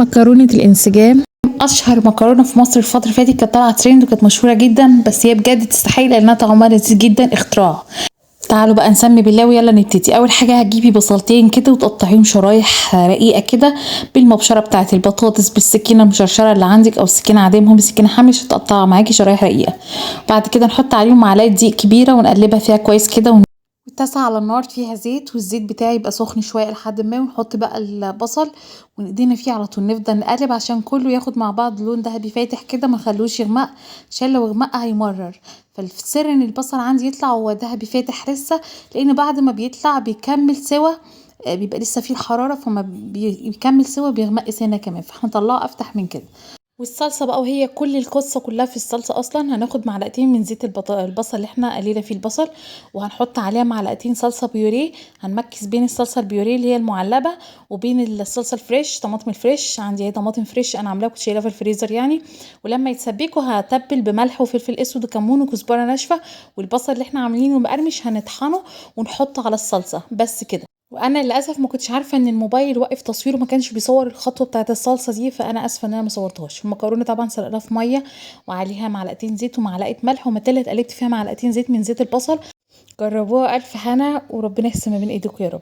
مكرونة الانسجام اشهر مكرونه في مصر الفتره اللي فاتت، كانت طالعه ترند وكانت مشهوره جدا، بس هي بجد تستحق لانها طعمها لذيذ جدا، اختراع. تعالوا بقى نسمي بالله ويلا نبتدي. اول حاجه هتجيبي بصلتين كده وتقطعيهم شرايح رقيقه كده بالمبشره بتاعه البطاطس، بالسكينه المشرشره اللي عندك او السكينه عاديه، المهم سكينه حاميه عشان تقطعها معاكي شرايح رقيقه. بعد كده نحط عليهم معلقه دقيق كبيره ونقلبها فيها كويس كده، والطاسة على النار فيها زيت، والزيت بتاعي يبقى سخن شوية لحد ما، ونحط بقى البصل ونقدينا فيه على طول، نفضل نقلب عشان كله ياخد مع بعض لون دهبي فاتح كده، ما نخلوش يغمق عشان لو غمق هيمرر. فالسر ان البصل عندي يطلع وهو دهبي فاتح لسه، لان بعد ما بيطلع بيكمل سوا، بيبقى لسه فيه الحرارة، فما بيكمل سوا بيغمق سنة كمان، فاحنا نطلعه افتح من كده. والصلصه بقى، وهي كل القصه كلها في الصلصه اصلا، هناخد معلقتين من زيت البصل اللي احنا قلينا فيه البصل، وهنحط عليها معلقتين صلصه بيوريه، هنمكس بين الصلصه البيوريه اللي هي المعلبه وبين الصلصه الفريش، طماطم الفريش عندي هي طماطم فريش انا عاملاها كنت شايلها في الفريزر يعني. ولما يتسبكوا هتبل بملح وفلفل اسود وكمون وكزبره ناشفه، والبصل اللي احنا عاملينه مقرمش هنطحنه ونحطه على الصلصه بس كده. وانا للاسف ما كنتش عارفه ان الموبايل وقف تصويره، ما كانش بيصور الخطوه بتاعه الصلصه دي، فانا اسفه ان انا ما صورتهاش. المكرونه طبعا سلقناها في ميه وعليها معلقتين زيت ومعلقه ملح، ومتلت قلبت فيها معلقتين زيت من زيت البصل. جربوها الف هنا وربنا يحسن ما بين ايديكم يا رب.